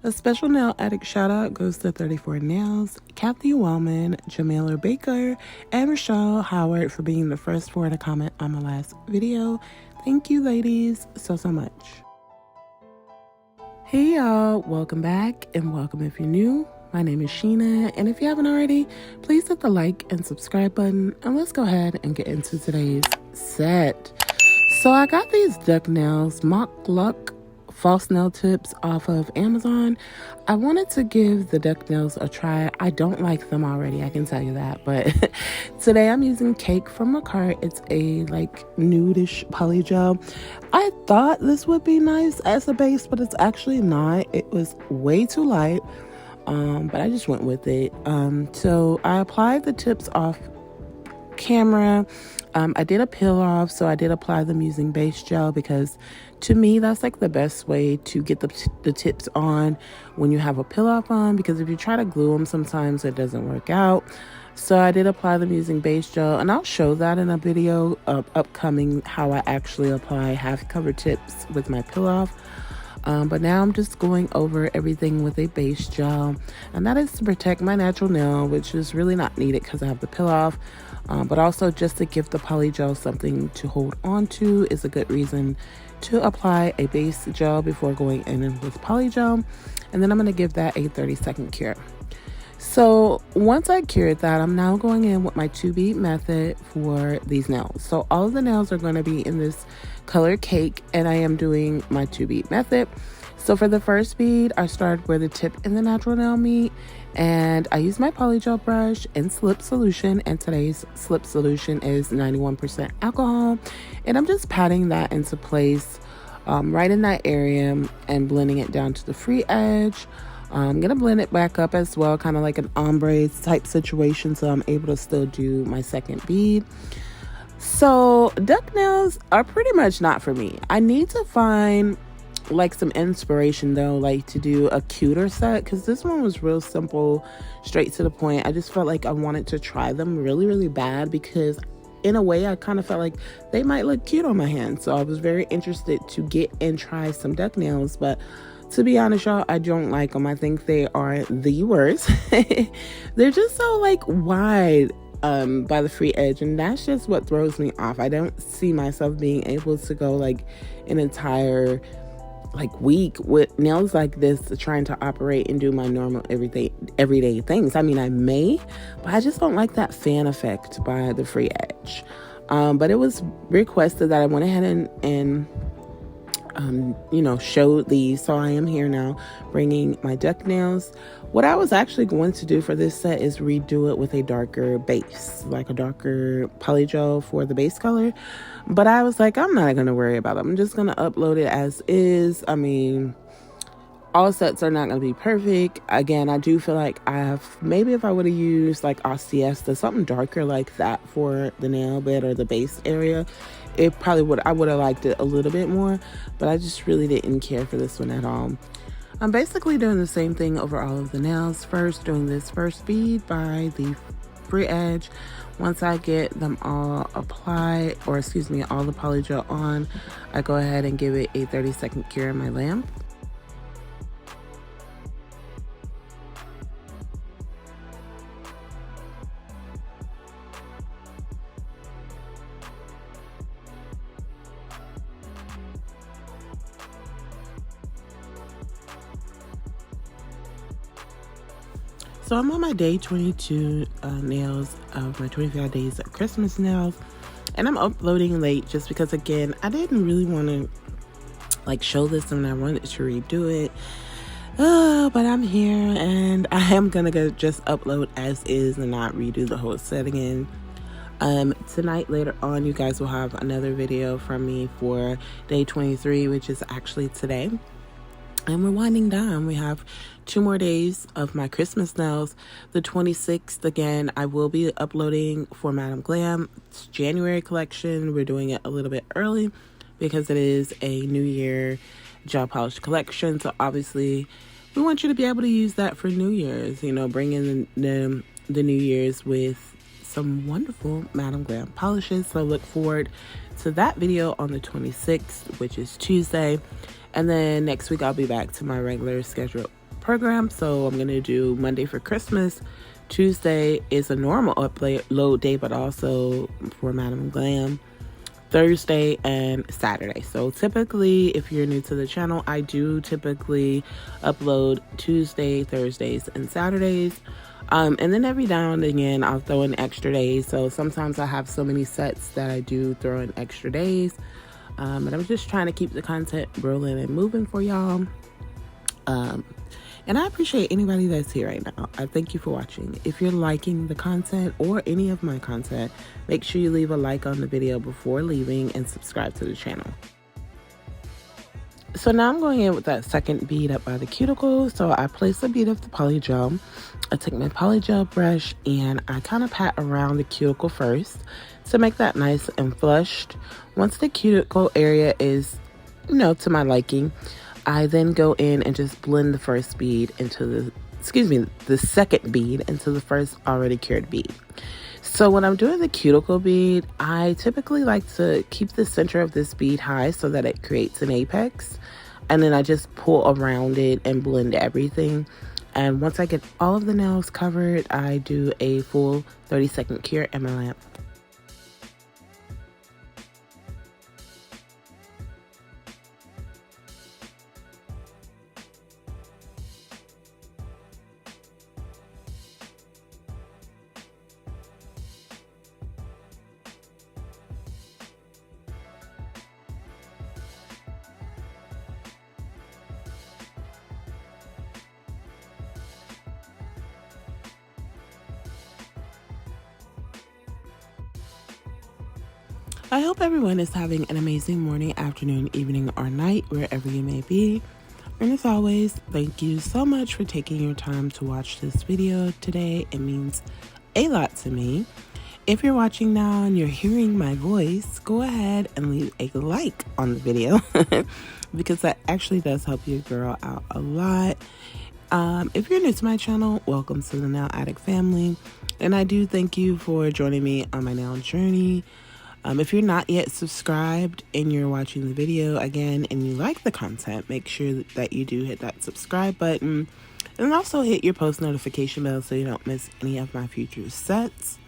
A special nail addict shout out goes to 34 Nails, Kathy Wellman, Jamila Baker, and Michelle Howard for being the first 4 to comment on my last video. Thank you, ladies, so much. Hey y'all, welcome back and welcome if you're new. My name is Sheena, and if you haven't already, please hit the like and subscribe button, and let's go ahead and get into today's set. So I got these duck nails, Mock Luck false nail tips off of Amazon. I wanted to give the duck nails a try. I don't like them already, I can tell you that, but today I'm using Cake from a cart. It's a like nudish poly gel. I thought this would be nice as a base, but it's actually not. It was way too light, but I just went with it. So I applied the tips off camera. I did a peel off, so I did apply them using base gel because to me that's like the best way to get the tips on when you have a peel off on, because if you try to glue them sometimes it doesn't work out. So I did apply them using base gel, and I'll show that in a video upcoming how I actually apply half cover tips with my peel off. But now I'm just going over everything with a base gel, and that is to protect my natural nail, which is really not needed because I have the peel off, but also just to give the poly gel something to hold on to is a good reason to apply a base gel before going in with poly gel. And then I'm going to give that a 30-second cure. So once I cured that, I'm now going in with my 2-bead method for these nails. So all of the nails are going to be in this color Cake, and I am doing my 2-bead method. So for the first bead, I started where the tip and the natural nail meet, and I used my poly gel brush and slip solution, and today's slip solution is 91% alcohol, and I'm just patting that into place right in that area and blending it down to the free edge. I'm gonna blend it back up as well, kind of like an ombre type situation, so I'm able to still do my second bead. So duck nails are pretty much not for me. I need to find like some inspiration though, like to do a cuter set, because this one was real simple, straight to the point. I just felt like I wanted to try them really bad, because in a way I kind of felt like they might look cute on my hand. So I was very interested to get and try some duck nails, but to be honest, y'all, I don't like them. I think they are the worst. They're just so like wide by the free edge, and that's just what throws me off. I don't see myself being able to go like an entire like week with nails like this, trying to operate and do my normal everyday things. I mean, I may, but I just don't like that fan effect by the free edge. But it was requested that I went ahead and showed these. So I am here now bringing my duck nails. What I was actually going to do for this set is redo it with a darker base, like a darker poly gel for the base color. But I was like, I'm not going to worry about it. I'm just going to upload it as is. I mean, all sets are not going to be perfect. Again, I do feel like maybe if I would have used like Ostiesta, something darker like that for the nail bed or the base area, it probably I would have liked it a little bit more, but I just really didn't care for this one at all. I'm basically doing the same thing over all of the nails. First, doing this first bead by the free edge. Once I get them all applied, or excuse me, all the poly gel on, I go ahead and give it a 30-second cure in my lamp. So I'm on my day 22 nails of my 25 days of Christmas nails, and I'm uploading late just because, again, I didn't really want to like show this and I wanted to redo it. But I'm here and I am gonna go just upload as is and not redo the whole set again. Tonight, later on, you guys will have another video from me for day 23, which is actually today. And we're winding down. We have 2 more days of my Christmas nails. The 26th, again, I will be uploading for Madam Glam. It's January collection. We're doing it a little bit early because it is a New Year gel polish collection. So obviously, we want you to be able to use that for New Year's. You know, bring in the New Year's with some wonderful Madam Glam polishes. So look forward to that video on the 26th, which is Tuesday. And then next week, I'll be back to my regular scheduled program. So I'm going to do Monday for Christmas. Tuesday is a normal upload day, but also for Madam Glam. Thursday and Saturday. So typically, if you're new to the channel, I do typically upload Tuesday, Thursdays, and Saturdays. And then every now and again, I'll throw in extra days. So sometimes I have so many sets that I do throw in extra days. And I'm just trying to keep the content rolling and moving for y'all. And I appreciate anybody that's here right now. I thank you for watching. If you're liking the content or any of my content, make sure you leave a like on the video before leaving and subscribe to the channel. So now I'm going in with that second bead up by the cuticle. So I place a bead of the polygel. I take my polygel brush and I kind of pat around the cuticle first to make that nice and flushed. Once the cuticle area is, to my liking, I then go in and just blend the first bead into the second bead into the first already cured bead. So when I'm doing the cuticle bead, I typically like to keep the center of this bead high so that it creates an apex. And then I just pull around it and blend everything. And once I get all of the nails covered, I do a full 30-second cure in my lamp. I hope everyone is having an amazing morning, afternoon, evening, or night, wherever you may be. And as always, thank you so much for taking your time to watch this video today. It means a lot to me. If you're watching now and you're hearing my voice, go ahead and leave a like on the video because that actually does help your girl out a lot. If you're new to my channel, welcome to the Nail Addict family. And I do thank you for joining me on my nail journey. If you're not yet subscribed and you're watching the video again and you like the content, make sure that you do hit that subscribe button and also hit your post notification bell so you don't miss any of my future sets.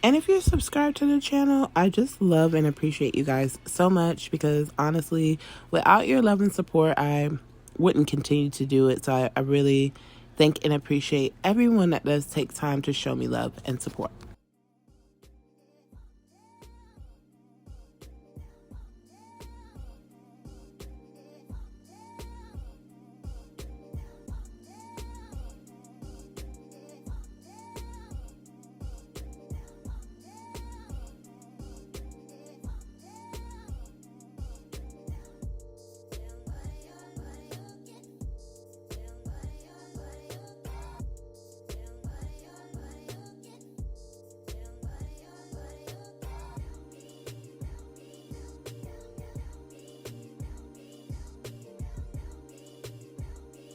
And if you're subscribed to the channel, I just love and appreciate you guys so much because honestly, without your love and support, I wouldn't continue to do it. So I really thank and appreciate everyone that does take time to show me love and support.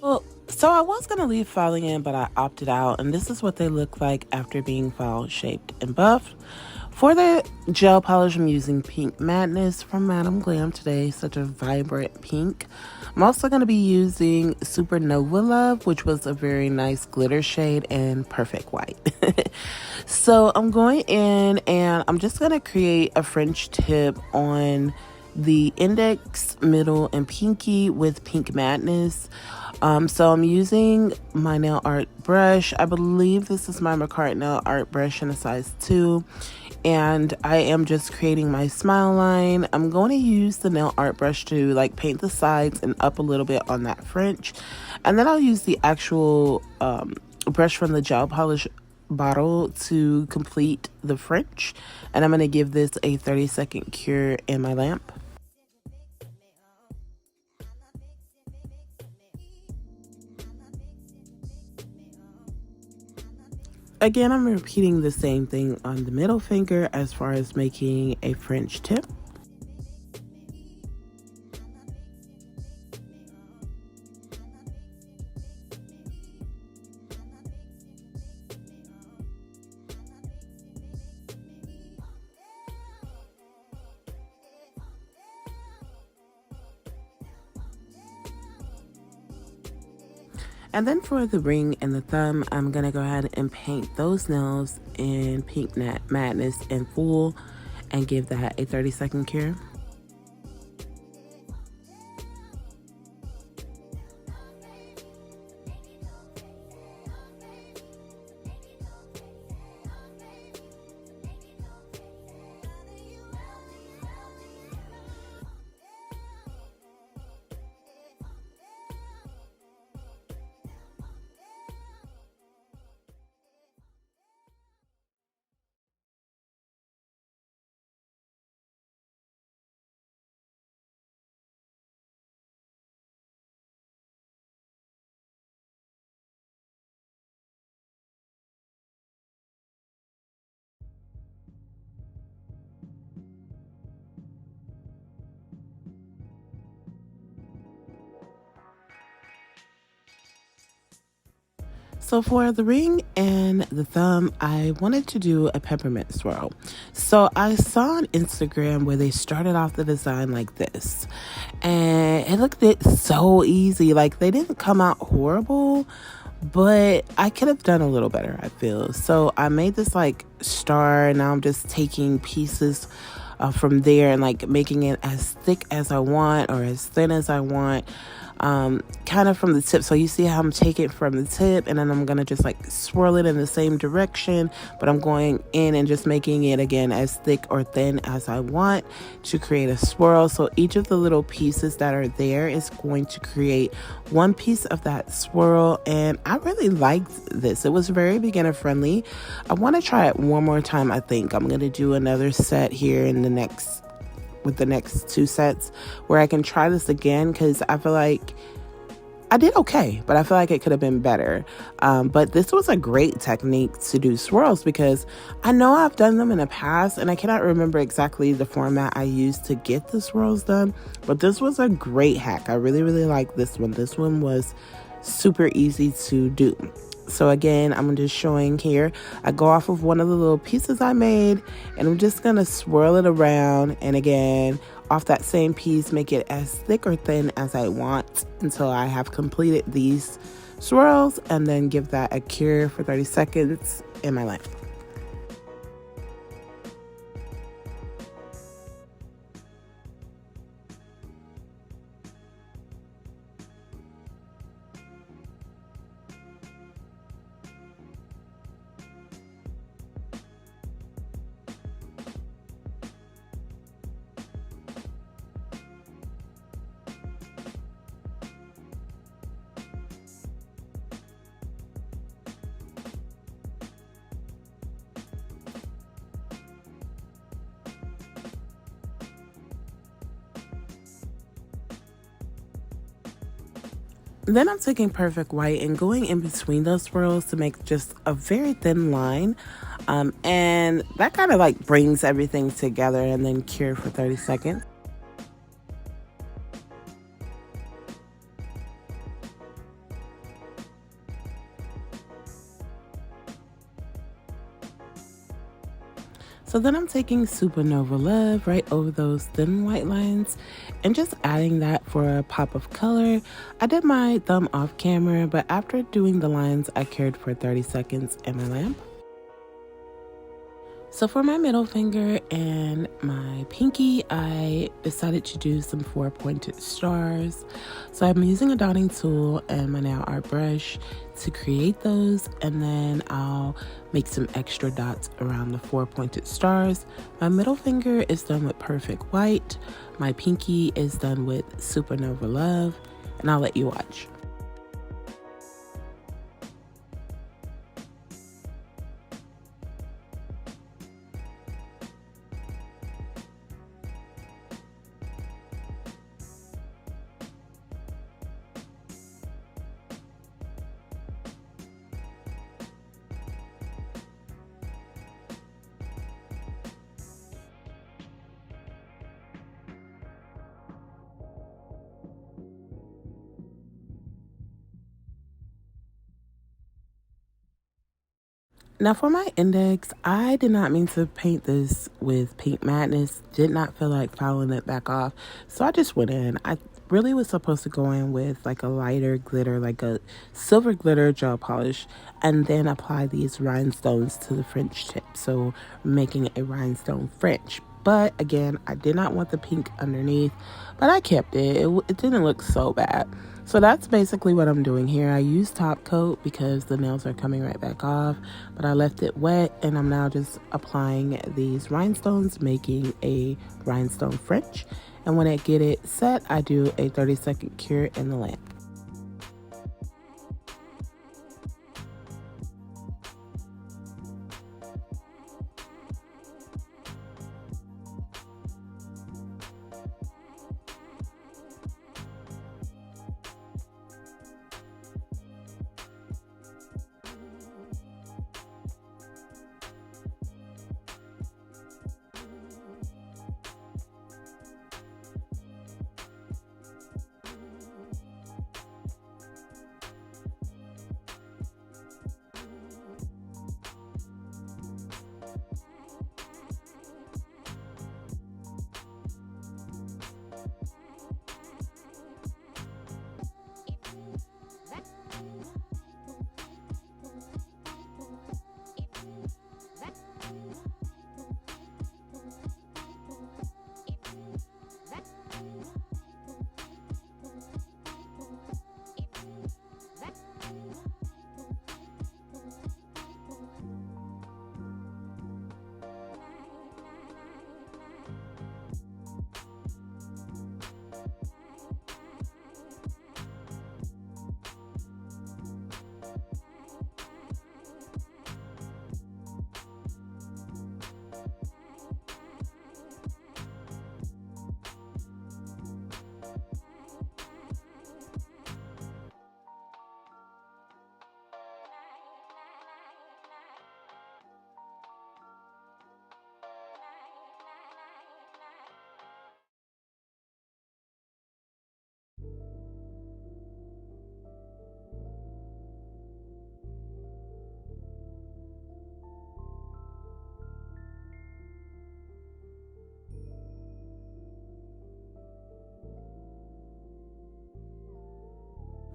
Well, so I was going to leave filing in, but I opted out, and this is what they look like after being file shaped and buffed. For the gel polish, I'm using Pink Madness from Madam Glam today, such a vibrant pink. I'm also going to be using Supernova Love, which was a very nice glitter shade, and Perfect White. So I'm going in, and I'm just going to create a French tip on the index, middle, and pinky with Pink Madness. So I'm using my nail art brush. I believe this is my McCart nail art brush in a size 2. And I am just creating my smile line. I'm going to use the nail art brush to like paint the sides and up a little bit on that French. And then I'll use the actual brush from the gel polish bottle to complete the French. And I'm going to give this a 30-second cure in my lamp. Again, I'm repeating the same thing on the middle finger as far as making a French tip. And then for the ring and the thumb, I'm going to go ahead and paint those nails in Pink Madness in full and give that a 30-second cure. So for the ring and the thumb, I wanted to do a peppermint swirl. So I saw on Instagram where they started off the design like this. And it looked so easy. Like they didn't come out horrible, but I could have done a little better, I feel. So I made this like star, and now I'm just taking pieces from there and like making it as thick as I want or as thin as I want. Kind of from the tip. So you see how I'm taking it from the tip, and then I'm going to just like swirl it in the same direction, but I'm going in and just making it again as thick or thin as I want to create a swirl. So each of the little pieces that are there is going to create one piece of that swirl, and I really liked this. It was very beginner friendly. I want to try it one more time. I think I'm going to do another set here in the next two sets where I can try this again, because I feel like I did okay, but I feel like it could have been better. But this was a great technique to do swirls, because I know I've done them in the past and I cannot remember exactly the format I used to get the swirls done, but this was a great hack. I really, really like this one. This one was super easy to do. So again, I'm just showing here, I go off of one of the little pieces I made, and I'm just going to swirl it around. And again, off that same piece, make it as thick or thin as I want until I have completed these swirls, and then give that a cure for 30 seconds in my lamp. Then I'm taking Perfect White and going in between those swirls to make just a very thin line. And that kind of like brings everything together, and then cure for 30 seconds. So then I'm taking Supernova Love right over those thin white lines and just adding that for a pop of color. I did my thumb off camera, but after doing the lines, I cured for 30 seconds in my lamp. So for my middle finger and my pinky, I decided to do some 4-pointed stars. So I'm using a dotting tool and my nail art brush to create those, and then I'll make some extra dots around the 4-pointed stars. My middle finger is done with Perfect White. My pinky is done with Supernova Love, and I'll let you watch. Now for my index, I did not mean to paint this with Pink Madness. Did not feel like filing it back off. So I just went in. I really was supposed to go in with like a lighter glitter, like a silver glitter gel polish, and then apply these rhinestones to the French tip, so making a rhinestone French. But again, I did not want the pink underneath, but I kept it. It didn't look so bad. So that's basically what I'm doing here. I used top coat because the nails are coming right back off, but I left it wet, and I'm now just applying these rhinestones, making a rhinestone French. And when I get it set, I do a 30-second cure in the lamp.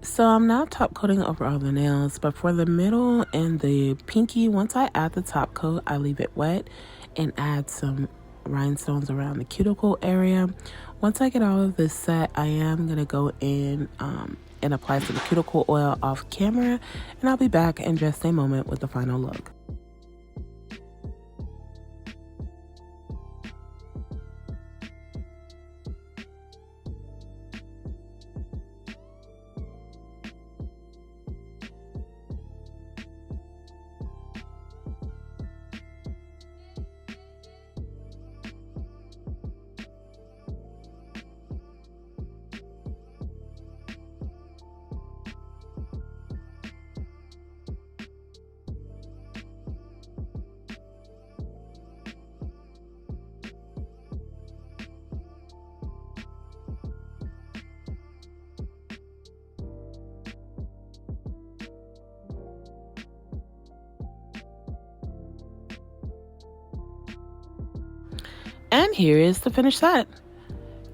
So I'm now top coating over all the nails, but for the middle and the pinky, once I add the top coat, I leave it wet and add some rhinestones around the cuticle area. Once I get all of this set, I am going to go in and apply some cuticle oil off camera, and I'll be back in just a moment with the final look. And here is the finished set.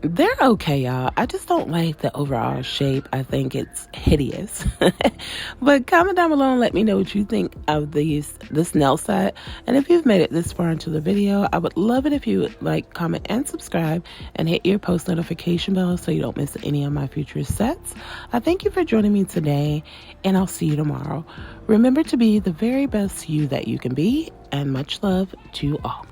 They're okay, y'all. I just don't like the overall shape. I think it's hideous. But comment down below and let me know what you think of this nail set. And if you've made it this far into the video, I would love it if you would like, comment, and subscribe, and hit your post notification bell so you don't miss any of my future sets. I thank you for joining me today, and I'll see you tomorrow. Remember to be the very best you that you can be, and much love to you all.